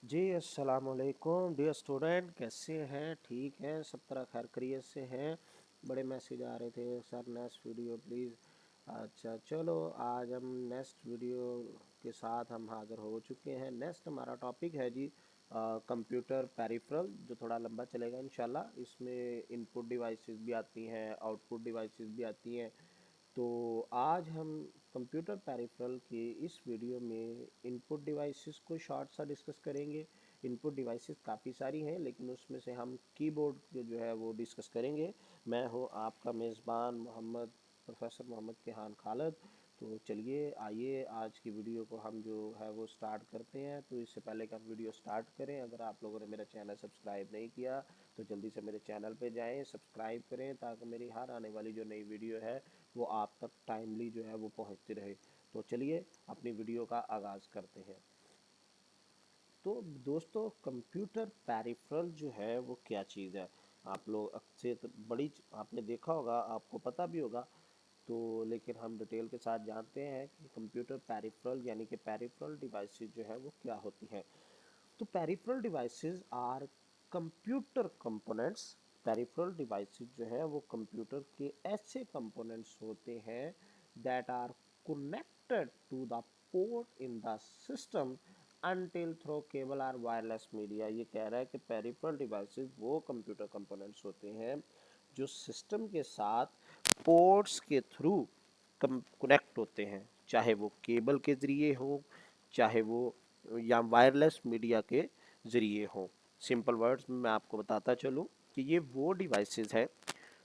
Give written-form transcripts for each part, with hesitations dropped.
जी अस्सलाम वालेकुम dear student, कैसे हैं? ठीक हैं? सब तरह खैर खैरियत से हैं? बड़े मैसेज आ रहे थे सर नेक्स्ट वीडियो प्लीज़। अच्छा चलो, आज हम नेक्स्ट वीडियो के साथ हम हाज़िर हो चुके हैं। नेक्स्ट हमारा टॉपिक है जी कंप्यूटर पेरिफेरल, जो थोड़ा लंबा चलेगा इंशाल्लाह। इसमें इनपुट डिवाइसेस भी आती हैं, आउटपुट डिवाइसेस भी आती हैं। तो आज हम कंप्यूटर पेरिफेरल के इस वीडियो में इनपुट डिवाइसेस को शॉर्ट सा डिस्कस करेंगे। इनपुट डिवाइसेस काफ़ी सारी हैं, लेकिन उसमें से हम कीबोर्ड जो है वो डिस्कस करेंगे। मैं हूँ आपका मेज़बान प्रोफेसर मोहम्मद केहान खालिद। तो चलिए आइए आज की वीडियो को हम जो है वो स्टार्ट करते हैं। तो इससे पहले कि हम वीडियो स्टार्ट करें, अगर आप लोगों ने मेरा चैनल सब्सक्राइब नहीं किया तो जल्दी से मेरे चैनल पे जाएं, सब्सक्राइब करें, ताकि मेरी हर आने वाली जो नई वीडियो है वो आप तक टाइमली जो है वो पहुंचती रहे। तो चलिए अपनी वीडियो का आगाज़ करते हैं। तो दोस्तों, कंप्यूटर पेरिफेरल जो है वो क्या चीज़ है? आप लोग अक्सर आपने देखा होगा, आपको पता भी होगा। तो लेकिन हम डिटेल के साथ जानते हैं कि कंप्यूटर पेरिफेरल यानी कि पेरिफेरल डिवाइसेस जो है वो क्या होती हैं। तो peripheral devices are computer components. Peripheral devices जो है वो कंप्यूटर के ऐसे कंपोनेंट्स होते हैं that are connected to the port in the system until through cable और वायरलेस मीडिया। ये कह रहा है कि पेरिफेरल डिवाइसेस वो कंप्यूटर कंपोनेंट्स होते हैं जो सिस्टम के साथ पोर्ट्स के थ्रू कनेक्ट होते हैं, चाहे वो केबल के ज़रिए हो, चाहे वो या वायरलेस मीडिया के ज़रिए हो। सिंपल वर्ड्स में मैं आपको बताता चलूँ कि ये वो डिवाइसेस हैं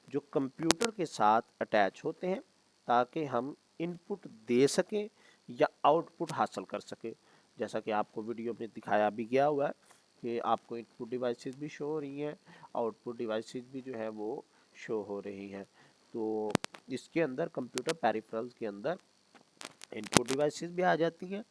जो कंप्यूटर के साथ अटैच होते हैं ताकि हम इनपुट दे सकें या आउटपुट हासिल कर सकें। जैसा कि आपको वीडियो में दिखाया भी गया हुआ है कि आपको इनपुट डिवाइसेस भी शो हो रही हैं, आउटपुट डिवाइसेस भी जो है वो शो हो रही हैं। तो इसके अंदर कंप्यूटर पेरिफेरल्स के अंदर इनपुट डिवाइसेस भी आ जाती हैं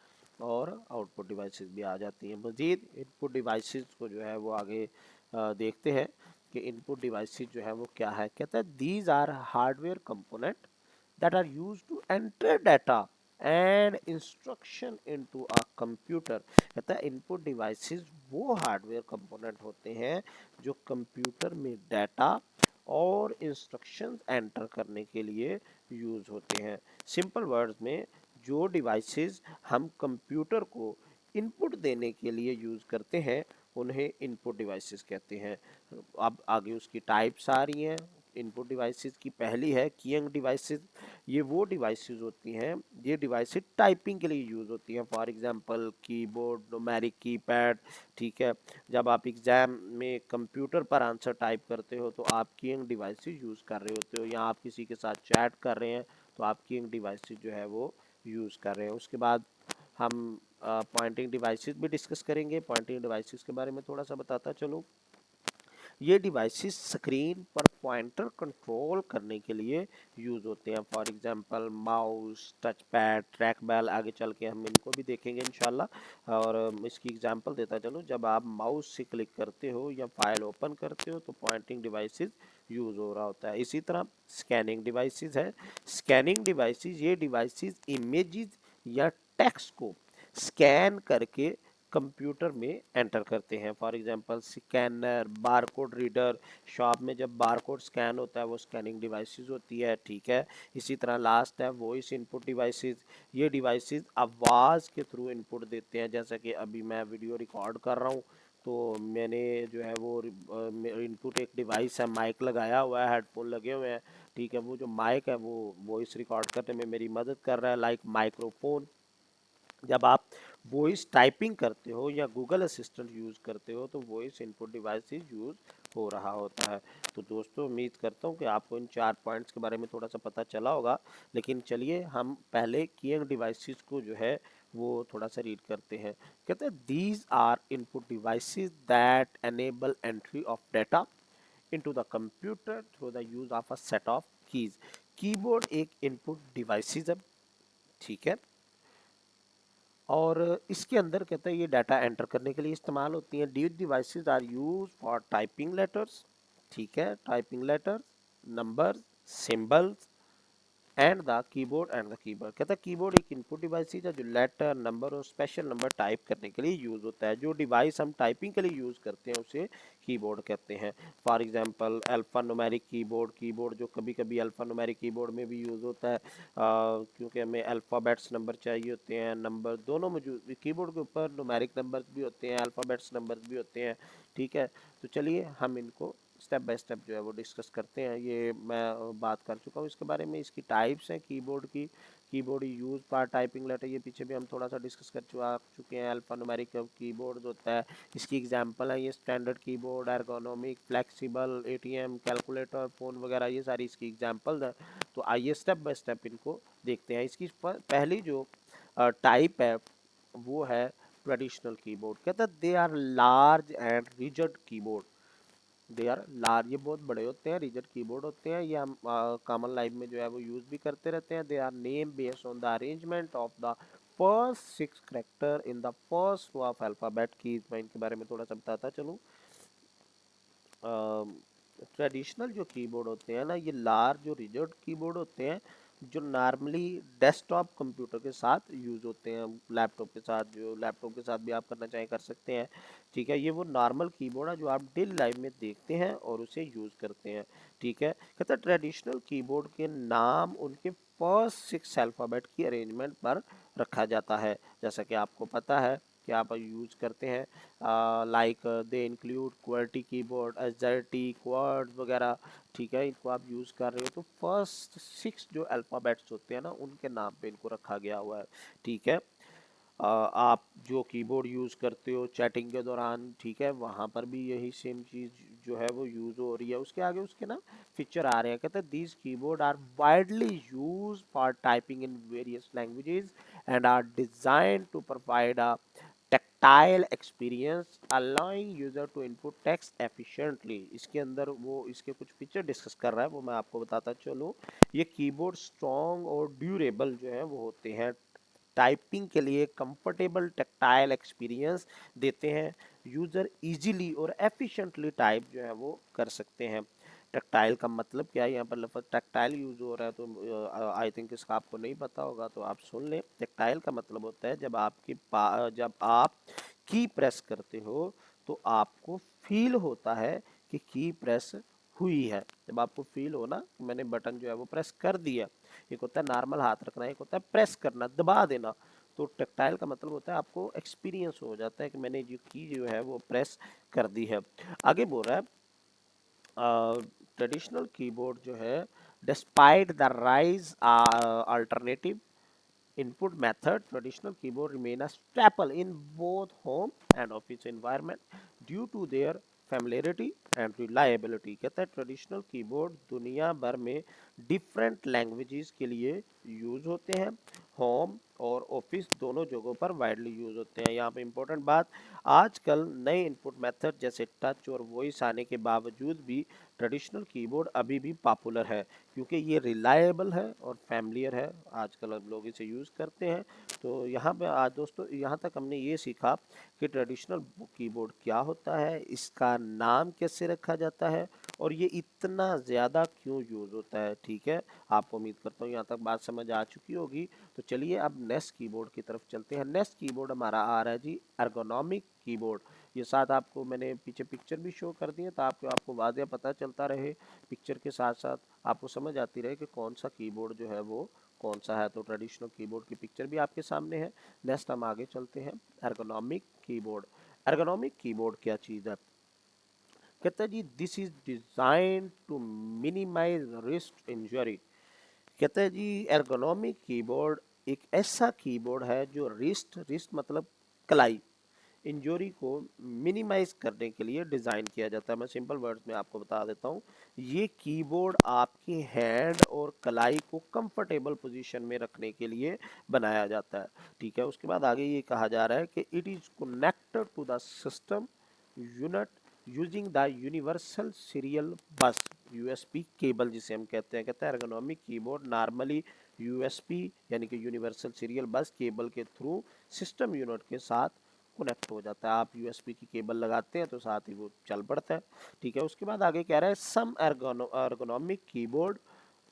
और आउटपुट डिवाइसेस भी आ जाती हैं। मज़ीद इनपुट डिवाइसेस को जो है वो आगे देखते हैं कि इनपुट डिवाइसेस जो है वो क्या है। कहता है these are hardware component that are used to enter data and instruction into a computer. कहता है इनपुट डिवाइसेस वो हार्डवेयर कंपोनेंट होते हैं जो कंप्यूटर में डाटा और इंस्ट्रक्शंस एंटर करने के लिए यूज़ होते हैं। सिंपल वर्ड्स में, जो डिवाइसेस हम कंप्यूटर को इनपुट देने के लिए यूज़ करते हैं उन्हें इनपुट डिवाइसेस कहते हैं। अब आगे उसकी टाइप्स आ रही हैं इनपुट डिवाइसेस की। पहली है कीइंग डिवाइसेस। ये वो डिवाइसेस होती हैं, ये डिवाइसेस टाइपिंग के लिए यूज़ होती हैं। For example keyboard, numeric keypad. ठीक है, जब आप एग्ज़ाम में कंप्यूटर पर आंसर टाइप करते हो तो आप कीइंग डिवाइसेस यूज़ कर रहे होते हो, या आप किसी के साथ चैट कर रहे हैं तो आप कीइंग डिवाइसेस जो है वो यूज़ कर रहे हैं। उसके बाद हम पॉइंटिंग डिवाइसेस भी डिस्कस करेंगे। पॉइंटिंग डिवाइसेस के बारे में थोड़ा सा बताता चलूँ। ये डिवाइसेस स्क्रीन पर पॉइंटर कंट्रोल करने के लिए यूज़ होते हैं। For example mouse, touch pad, track बैल। आगे चल के हम इनको भी देखेंगे इंशाल्लाह। और इसकी एग्जांपल देता चलूँ, जब आप माउस से क्लिक करते हो या फाइल ओपन करते हो तो पॉइंटिंग डिवाइसेस यूज़ हो रहा होता है। इसी तरह स्कैनिंग डिवाइसेस है। स्कैनिंग डिवाइसेस ये डिवाइसेस इमेजेस या टेक्स्ट को स्कैन करके कंप्यूटर में एंटर करते हैं। For example scanner, barcode reader. Shop में जब बारकोड स्कैन होता है वो स्कैनिंग डिवाइसेस होती है। ठीक है, इसी तरह लास्ट है वॉइस इनपुट डिवाइसेस। ये डिवाइसेस आवाज़ के थ्रू इनपुट देते हैं। जैसा कि अभी मैं वीडियो रिकॉर्ड कर रहा हूँ तो मैंने जो है वो इनपुट एक डिवाइस है, माइक लगाया हुआ है, हेडफोन लगे हुए हैं। ठीक है, वो जो माइक है वो वॉइस रिकॉर्ड करने में मेरी मदद कर रहा है, लाइक माइक्रोफोन। जब आप वॉइस टाइपिंग करते हो या गूगल असिस्टेंट यूज़ करते हो तो वॉइस इनपुट डिवाइसेस यूज़ हो रहा होता है। तो दोस्तों, उम्मीद करता हूँ कि आपको इन 4 पॉइंट्स के बारे में थोड़ा सा पता चला होगा। लेकिन चलिए हम पहले कीइंग डिवाइसेस को जो है वो थोड़ा सा रीड करते हैं। कहते हैं these are input devices that enable entry of data into the computer through the use of a set of keys। Keyboard एक इनपुट डिवाइसेस है। ठीक है, और इसके अंदर कहता है ये डाटा एंटर करने के लिए इस्तेमाल होती हैं। These devices are use for typing letters. ठीक है, typing letters, numbers, symbols, and the keyboard and the keyboard. कहता है कीबोर्ड एक इनपुट डिवाइस है जो लेटर नंबर और स्पेशल नंबर टाइप करने के लिए यूज होता है। जो डिवाइस हम टाइपिंग के लिए यूज करते हैं उसे कीबोर्ड कहते हैं। For example alpha numeric keyboard, keyboard जो कभी कभी अल्फा न्यूमेरिक कीबोर्ड में भी यूज होता है क्योंकि हमें अल्फ़ाबेट्स नंबर चाहिए होते हैं, नंबर दोनों मौजूद कीबोर्ड के ऊपर, न्यूमेरिक नंबर्स भी होते हैं, अल्फ़ाबेट्स नंबर्स भी होते हैं। ठीक है, तो चलिए हम इनको स्टेप बाय स्टेप जो है वो डिस्कस करते हैं। ये मैं बात कर चुका हूँ इसके बारे में। इसकी टाइप्स हैं कीबोर्ड की, keyboard use for typing letter, ये पीछे भी हम थोड़ा सा डिस्कस कर चुके हैं। अल्फा न्यूमेरिक कीबोर्ड होता है, इसकी एग्जांपल है ये standard keyboard, ergonomic, flexible, ATM, calculator, phone वगैरह, ये सारी इसकी एग्जांपल्स हैं। तो आइए स्टेप बाय स्टेप इनको देखते हैं। इसकी पहली जो टाइप है वो है ट्रेडिशनल कीबोर्ड। कहता है they are large and rigid keyboard. They are large, ये बहुत बड़े होते हैं, रिजिड कीबोर्ड होते हैं। ये हम कॉमन लाइफ में जो है वो यूज भी करते रहते हैं। They are name based on the arrangement of the first 6 character in the first row of alphabet keys. मैं इनके बारे में थोड़ा सा बताता चलूँ। ट्रेडिशनल जो कीबोर्ड होते हैं ना, ये लार्ज और रिजिड कीबोर्ड होते हैं जो नॉर्मली डेस्कटॉप कंप्यूटर के साथ यूज होते हैं, लैपटॉप के साथ, जो लैपटॉप के साथ भी आप करना चाहें कर सकते हैं। ठीक है, ये वो नॉर्मल कीबोर्ड है जो आप डेली लाइफ में देखते हैं और उसे यूज करते हैं। ठीक है, कहता है ट्रेडिशनल कीबोर्ड के नाम उनके फर्स्ट 6 अल्फाबेट की अरेंजमेंट पर रखा जाता है। जैसा कि आपको पता है कि आप यूज करते हैं, like they include qwerty keyboard, एसजर्टी, क्वर्ड वगैरह। ठीक है, इनको आप यूज़ कर रहे हो तो फर्स्ट 6 जो अल्फ़ाबेट्स होते हैं ना उनके नाम पे इनको रखा गया हुआ है। ठीक है, आप जो कीबोर्ड यूज़ करते हो चैटिंग के दौरान, ठीक है, वहाँ पर भी यही सेम चीज़ जो है वो यूज़ हो रही है। उसके आगे उसके ना फीचर आ रहे हैं। कहते हैं these keyboard are widely use for typing in various languages and are design to provide a tactile experience allowing user to input text efficiently। इसके अंदर वो इसके कुछ फीचर डिस्कस कर रहा है, वो मैं आपको बताता चलूँ। ये कीबोर्ड स्ट्रॉन्ग और ड्यूरेबल जो है वो होते हैं, टाइपिंग के लिए कंफर्टेबल टैक्टाइल एक्सपीरियंस देते हैं, यूज़र इजीली और एफिशिएंटली टाइप जो है वो कर सकते हैं। टैक्टाइल का मतलब क्या है, यहाँ पर लफ्ज़ टैक्टाइल यूज हो रहा है तो आई थिंक इसका आपको नहीं पता होगा, तो आप सुन लें। टैक्टाइल का मतलब होता है जब आप की प्रेस करते हो तो आपको फील होता है कि की प्रेस हुई है। जब आपको फील हो ना, मैंने बटन जो है वो प्रेस कर दिया। एक होता है नॉर्मल हाथ रखना, एक होता है प्रेस करना, दबा देना। तो टेक्टाइल का मतलब होता है आपको एक्सपीरियंस हो जाता है कि मैंने जो की जो है वो प्रेस कर दी है। आगे बोल रहा है ट्रेडिशनल कीबोर्ड जो है despite the rise alternative input method, traditional keyboard remain a staple in both home and office environment due to their familiarity and reliability। कहता है ट्रेडिशनल कीबोर्ड दुनिया भर में डिफरेंट लैंग्वेजेस के लिए यूज होते हैं, होम और ऑफिस दोनों जगहों पर वाइडली यूज होते हैं। यहाँ पे इंपॉर्टेंट बात, आजकल नए इनपुट मेथड जैसे टच और वॉइस आने के बावजूद भी ट्रेडिशनल कीबोर्ड अभी भी पॉपुलर है क्योंकि ये रिलायबल है और फैमिलियर है। आजकल अब लोग इसे यूज़ करते हैं। तो यहाँ पे आज दोस्तों यहाँ तक हमने ये सीखा कि ट्रेडिशनल कीबोर्ड क्या होता है, इसका नाम कैसे रखा जाता है और ये इतना ज़्यादा क्यों यूज़ होता है। ठीक है, आपको उम्मीद करता हूँ यहाँ तक बात समझ आ चुकी होगी। तो चलिए अब नेक्स्ट कीबोर्ड की तरफ चलते हैं। नेक्स्ट कीबोर्ड हमारा आ रहा है जी एर्गोनॉमिक कीबोर्ड। ये साथ आपको मैंने पीछे पिक्चर भी शो कर दी है, तो आपको वाज़ेह पता चलता रहे, पिक्चर के साथ साथ आपको समझ आती रहे कि कौन सा कीबोर्ड जो है वो कौन सा है। तो ट्रेडिशनल कीबोर्ड की पिक्चर भी आपके सामने है। नेक्स्ट हम आगे चलते हैं, एर्गोनॉमिक कीबोर्ड। एर्गोनॉमिक कीबोर्ड क्या चीज़ है? कहता है जी this is design to minimise risk injury. कहता है जी एर्गोनॉमिक कीबोर्ड एक ऐसा कीबोर्ड है जो रिस्ट मतलब कलाई, इंजरी को मिनिमाइज करने के लिए डिज़ाइन किया जाता है। मैं सिंपल वर्ड्स में आपको बता देता हूँ, ये कीबोर्ड आपके हैंड और कलाई को कंफर्टेबल पोजीशन में रखने के लिए बनाया जाता है। ठीक है, उसके बाद आगे ये कहा जा रहा है कि it is connected to the system unit using the universal serial bus, USB cable जिसे हम कहते हैं। कहता है एर्गोनॉमिक कीबोर्ड नॉर्मली यूएसबी यानी कि यूनिवर्सल सीरियल बस केबल के थ्रू सिस्टम यूनिट के साथ कनेक्ट हो जाता है। आप यूएसबी की केबल लगाते हैं तो साथ ही वो चल पड़ता है। ठीक है, उसके बाद आगे कह रहा है सम एर्गोनॉमिक कीबोर्ड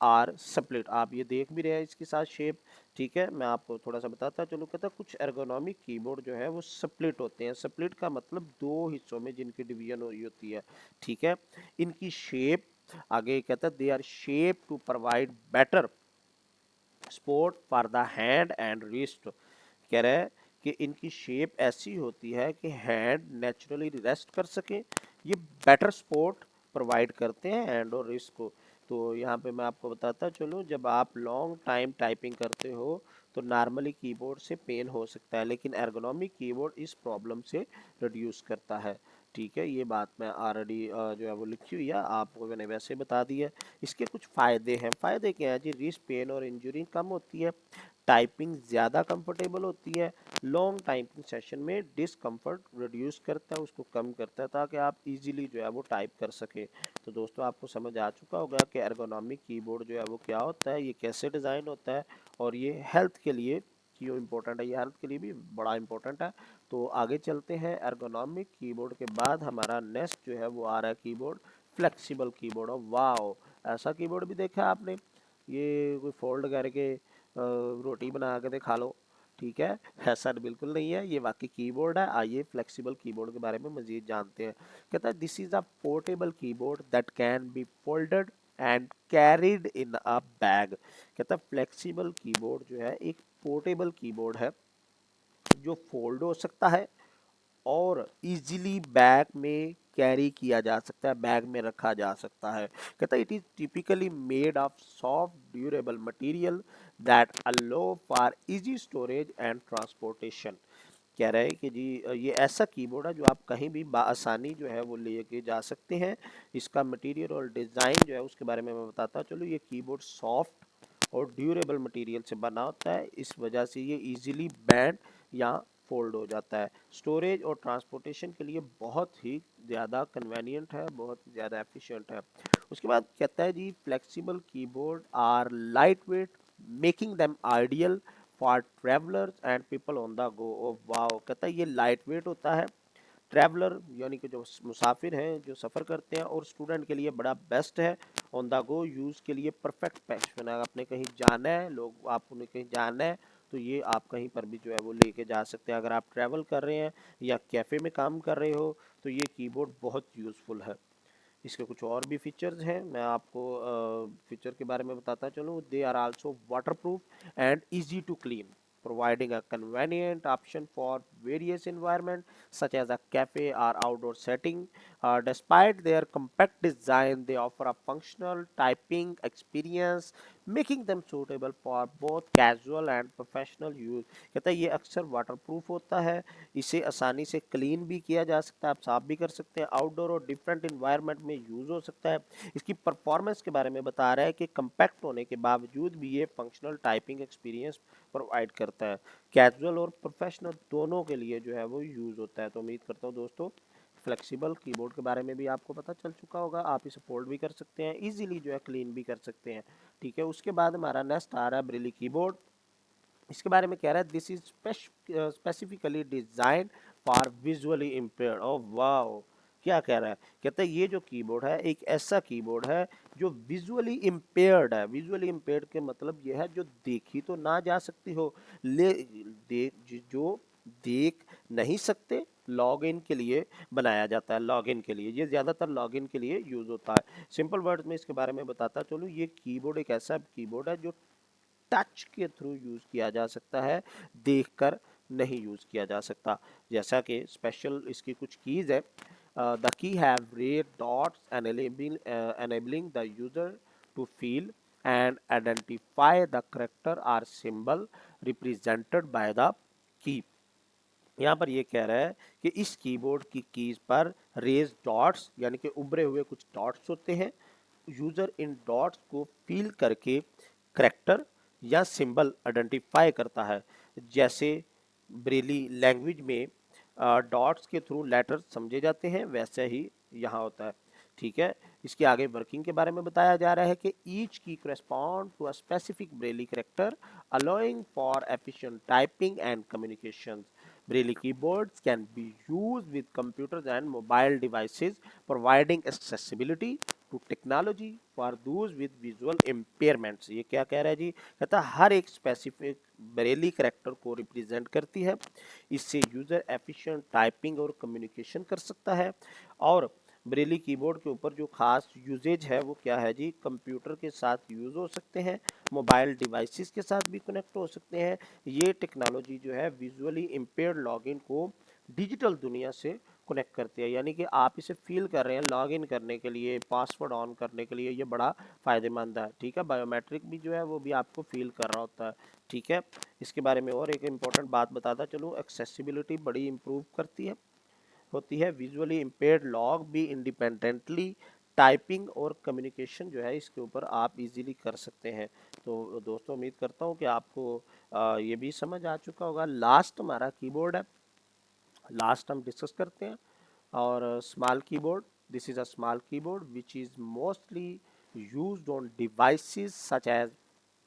आर स्प्लिट। आप ये देख भी रहे हैं इसके साथ शेप, ठीक है। मैं आपको थोड़ा सा बताता चलूँ, कहता कुछ एर्गोनॉमिक कीबोर्ड जो है वो स्प्लिट होते हैं। स्प्लिट का मतलब दो हिस्सों में जिनकी डिवीजन हो रही होती है, ठीक है। इनकी शेप, आगे कहता है they are shape to provide better support for the hand and wrist. कह रहा है कि इनकी शेप ऐसी होती है कि हैंड नेचुरली रेस्ट कर सके। ये बेटर सपोर्ट प्रोवाइड करते हैं हैंड और रिस्ट को। तो यहाँ पे मैं आपको बताता चलूँ, जब आप लॉन्ग टाइम टाइपिंग करते हो तो नॉर्मली कीबोर्ड से पेन हो सकता है, लेकिन एर्गोनॉमिक कीबोर्ड इस प्रॉब्लम से रिड्यूस करता है, ठीक है। ये बात मैं ऑलरेडी जो है वो लिखी हुई है, आपको मैंने वैसे बता दिया। इसके कुछ फ़ायदे हैं। फ़ायदे क्या है जी? रिस्ट पेन और इंजरी कम होती है, टाइपिंग ज़्यादा कंफर्टेबल होती है, लॉन्ग टाइपिंग सेशन में डिसकम्फर्ट रिड्यूस करता है, उसको कम करता है, ताकि आप इजीली जो है वो टाइप कर सके। तो दोस्तों आपको समझ आ चुका होगा कि एर्गोनॉमिक कीबोर्ड जो है वो क्या होता है, ये कैसे डिज़ाइन होता है, और ये हेल्थ के लिए क्यों इम्पोर्टेंट है। ये हेल्थ के लिए भी बड़ा इम्पोर्टेंट है। तो आगे चलते हैं। एर्गोनॉमिक कीबोर्ड के बाद हमारा नेक्स्ट जो है वो आ रहा है कीबोर्ड फ्लेक्सिबल कीबोर्ड। और वाह, ऐसा कीबोर्ड भी देखा आपने? ये कोई फोल्ड करके रोटी बना के खा लो, ठीक है। ऐसा बिल्कुल नहीं है, ये वाकई कीबोर्ड है। आइए फ्लेक्सिबल कीबोर्ड के बारे में मजीद जानते हैं। कहता है this is a portable keyboard that can be folded and carried in a bag. कहता है फ्लेक्सिबल कीबोर्ड जो है एक पोर्टेबल कीबोर्ड है जो फोल्ड हो सकता है और इजीली बैग में कैरी किया जा सकता है, बैग में रखा जा सकता है। कहता है it is typically made of soft durable material that allow for easy storage and transportation. कह रहा है कि जी ये ऐसा कीबोर्ड है जो आप कहीं भी आसानी जो है वो लेके जा सकते हैं। इसका मटेरियल और डिज़ाइन जो है उसके बारे में मैं बताता चलो। ये कीबोर्ड सॉफ्ट और ड्यूरेबल मटेरियल से बना होता है, इस वजह से ये इजीली बैंड या फोल्ड हो जाता है। स्टोरेज और ट्रांसपोर्टेशन के लिए बहुत ही ज़्यादा कन्वेनियंट है, बहुत ज़्यादा एफिशिएंट है। उसके बाद कहता है जी flexible keyboard are light weight, making them ideal for travellers and people on the go. ओ वाह, कहता है ये लाइट वेट होता है, ट्रैवलर यानी कि जो मुसाफिर हैं जो सफ़र करते हैं, और स्टूडेंट के लिए बड़ा बेस्ट है। ऑन द गो यूज़ के लिए परफेक्ट पैशन है। आपने कहीं जाना है, लोग आप उन्हें कहीं जाना है तो ये आप कहीं पर भी जो है वो लेके जा सकते हैं। अगर आप ट्रैवल कर रहे हैं या कैफ़े में काम कर रहे हो तो ये कीबोर्ड बहुत यूज़फुल है। इसके कुछ और भी फीचर्स हैं, मैं आपको फीचर के बारे में बताता चलूँ। They are also water proof and easy to clean, providing a convenient option for various environments such as a cafe or outdoor setting. Despite their compact design, they offer a functional typing experience, making them suitable for both casual and professional use. कहता है ये अक्सर waterproof होता है, इसे आसानी से clean भी किया जा सकता है, आप साफ भी कर सकते हैं, आउटडोर और डिफरेंट इन्वायरमेंट में यूज़ हो सकता है। इसकी परफॉर्मेंस के बारे में बता रहा है कि कम्पैक्ट होने के बावजूद भी ये फंक्शनल टाइपिंग एक्सपीरियंस प्रोवाइड करता है। कैजुअल और प्रोफेशनल दोनों के लिए जो है वो यूज़ होता है। तो उम्मीद करता हूँ दोस्तों फ्लेक्सिबल कीबोर्ड के बारे में भी आपको पता चल चुका होगा। आप इसे फोल्ड भी कर सकते हैं, इजीली जो है क्लीन भी कर सकते हैं, ठीक है। उसके बाद हमारा नेक्स्ट आ रहा है ब्रेली कीबोर्ड। इसके बारे में कह रहा है this is specifically design for visually impaired. ओ वाह, क्या कह रहा है? कहता है ये जो कीबोर्ड है एक ऐसा कीबोर्ड है जो विजुअली इम्पेयर्ड है। विजुअली इम्पेयर्ड के मतलब ये है जो देखी तो ना जा सकती हो, ले जो देख नहीं सकते, लॉग इन के लिए बनाया जाता है। लॉग इन के लिए ये ज़्यादातर लॉग इन के लिए यूज़ होता है। सिंपल वर्ड्स में इसके बारे में बताता चलूँ, ये कीबोर्ड एक ऐसा कीबोर्ड है जो टच के थ्रू यूज़ किया जा सकता है, देखकर नहीं यूज़ किया जा सकता। जैसा कि स्पेशल इसकी कुछ कीज़ है, the key have read dots enabling the user to feel and identify the character or symbol represented by the key। यहाँ पर ये कह रहा है कि इस कीबोर्ड की कीज पर रेज डॉट्स यानी कि उभरे हुए कुछ डॉट्स होते हैं। यूजर इन डॉट्स को फील करके करेक्टर या सिंबल आइडेंटिफाई करता है। जैसे ब्रेली लैंग्वेज में डॉट्स के थ्रू लेटर समझे जाते हैं, वैसे ही यहाँ होता है, ठीक है। इसके आगे वर्किंग के बारे में बताया जा रहा है कि each key correspond to a specific Braille character allowing for efficient typing and communication. Braille keyboards can be used with computers and mobile devices, providing accessibility to technology for those with visual impairments। ये क्या कह रहा है जी, कहता है हर एक specific Braille character को represent करती है। इससे यूजर एफिशिएंट टाइपिंग और कम्युनिकेशन कर सकता है। और ब्रेली कीबोर्ड के ऊपर जो खास यूजेज है वो क्या है जी, कंप्यूटर के साथ यूज हो सकते हैं, मोबाइल डिवाइसेस के साथ भी कनेक्ट हो सकते हैं। ये टेक्नोलॉजी जो है विजुअली इम्पेयर्ड लॉगिन को डिजिटल दुनिया से कनेक्ट करती है, यानी कि आप इसे फील कर रहे हैं लॉगिन करने के लिए, पासवर्ड ऑन करने के लिए ये बड़ा फ़ायदेमंद है। ठीक है, बायोमेट्रिक भी जो है वो भी आपको फील कर रहा होता है। ठीक है, इसके बारे में और एक इम्पॉर्टेंट बात बताता चलो, एक्सेसिबिलिटी बड़ी इम्प्रूव करती है होती है। विजुअली इम्पेयर्ड लॉग भी इंडिपेंडेंटली टाइपिंग और कम्युनिकेशन जो है इसके ऊपर आप इजीली कर सकते हैं। तो दोस्तों उम्मीद करता हूँ कि आपको ये भी समझ आ चुका होगा। लास्ट हमारा कीबोर्ड है, लास्ट हम डिस्कस करते हैं। और small keyboard, this is a small keyboard which is mostly used on devices such as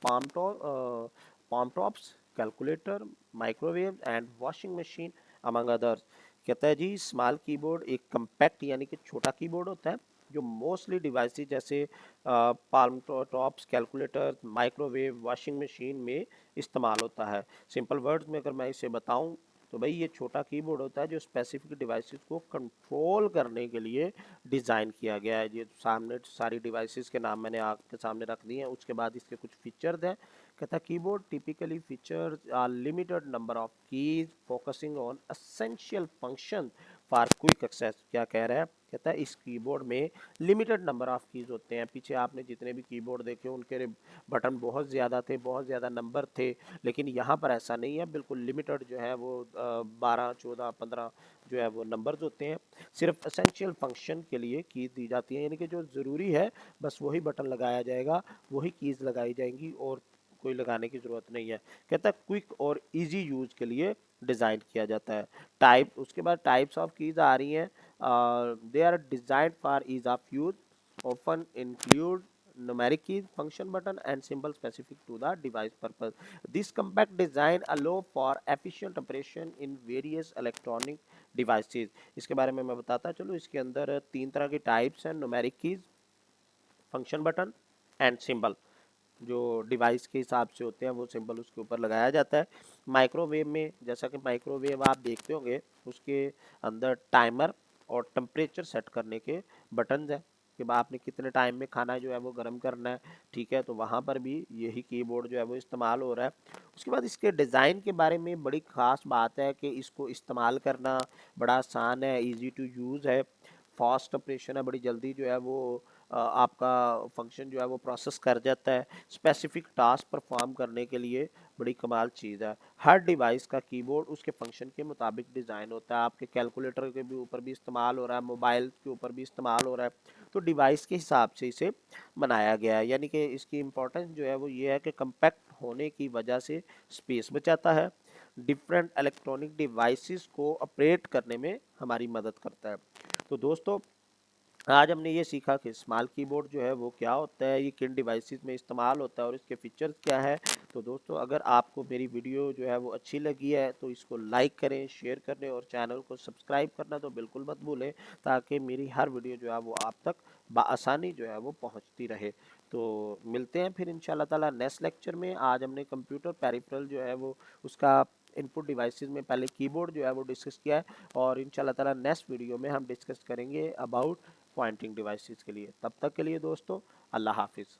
palm tops, calculator, microwave and washing machine among others. कहता है जी स्मॉल कीबोर्ड एक कम्पैक्ट यानी कि छोटा कीबोर्ड होता है जो मोस्टली डिवाइसेस जैसे palm tops, calculator, microwave, washing machine में इस्तेमाल होता है। सिंपल वर्ड्स में अगर मैं इसे बताऊं तो भाई ये छोटा कीबोर्ड होता है जो स्पेसिफिक डिवाइसेस को कंट्रोल करने के लिए डिज़ाइन किया गया है। ये सामने सारी डिवाइसेस के नाम मैंने आपके सामने रख दिए हैं, उसके बाद इसके कुछ फीचर्स हैं। कहता keyboard typically features are limited number of keys focusing on essential function for quick access. क्या कह रहा है, कहता है इस कीबोर्ड में लिमिटेड नंबर ऑफ कीज होते हैं। पीछे आपने जितने भी कीबोर्ड देखे उनके बटन बहुत ज़्यादा थे, बहुत ज़्यादा नंबर थे, लेकिन यहाँ पर ऐसा नहीं है, बिल्कुल लिमिटेड जो है वो 12, 14, 15 जो है वो नंबर्स होते हैं। सिर्फ असेंशियल फंक्शन के लिए कीज दी जाती है, यानी कि जो ज़रूरी है बस वही बटन लगाया जाएगा, वही कीज लगाई जाएंगी और कोई लगाने की ज़रूरत नहीं है। कहता है क्विक और इजी यूज के लिए डिज़ाइन किया जाता है। टाइप, उसके बाद टाइप्स ऑफ कीज आ रही हैं। They are designed for ease of use, often include numeric keys, function button and symbol specific to the device purpose. This compact design allow for efficient operation in various electronic devices। इसके बारे में मैं बताता चलो, इसके अंदर 3 तरह की टाइप्स हैं, numeric keys, function button and symbol. जो डिवाइस के हिसाब से होते हैं वो सिंबल उसके ऊपर लगाया जाता है। माइक्रोवेव में जैसा कि माइक्रोवेव आप देखते होंगे उसके अंदर टाइमर और टेम्परेचर सेट करने के बटन हैं कि आपने कितने टाइम में खाना जो है वो गर्म करना है। ठीक है, तो वहाँ पर भी यही कीबोर्ड जो है वो इस्तेमाल हो रहा है। उसके बाद इसके डिज़ाइन के बारे में बड़ी ख़ास बात है कि इसको इस्तेमाल करना बड़ा आसान है, इजी टू यूज़ है, फास्ट ऑपरेशन है, बड़ी जल्दी जो है वो आपका फंक्शन जो है वो प्रोसेस कर जाता है। स्पेसिफिक टास्क परफॉर्म करने के लिए बड़ी कमाल चीज़ है। हर डिवाइस का कीबोर्ड उसके फंक्शन के मुताबिक डिज़ाइन होता है। आपके कैलकुलेटर के भी ऊपर भी इस्तेमाल हो रहा है, मोबाइल के ऊपर भी इस्तेमाल हो रहा है, तो डिवाइस के हिसाब से इसे बनाया गया है। यानी कि इसकी इम्पोर्टेंस जो है वो ये है कि कम्पैक्ट होने की वजह से स्पेस बचाता है, डिफरेंट इलेक्ट्रॉनिक डिवाइसेस को ऑपरेट करने में हमारी मदद करता है। तो दोस्तों आज हमने ये सीखा कि स्मॉल कीबोर्ड जो है वो क्या होता है, ये किन डिवाइसेस में इस्तेमाल होता है और इसके फीचर्स क्या है। तो दोस्तों अगर आपको मेरी वीडियो जो है वो अच्छी लगी है तो इसको लाइक करें, शेयर करें और चैनल को सब्सक्राइब करना तो बिल्कुल मत भूलें, ताकि मेरी हर वीडियो जो है वो आप तक बआसानी जो है वो पहुंचती रहे। तो मिलते हैं फिर इंशाल्लाह ताला नेक्स्ट लेक्चर में। आज हमने कंप्यूटर पेरिफेरल जो है वो उसका इनपुट डिवाइसेस में पहले कीबोर्ड जो है वो डिस्कस किया है, और इंशाल्लाह ताला नेक्स्ट वीडियो में हम डिस्कस करेंगे अबाउट पॉइंटिंग डिवाइसेस के लिए। तब तक के लिए दोस्तों अल्लाह हाफिज़।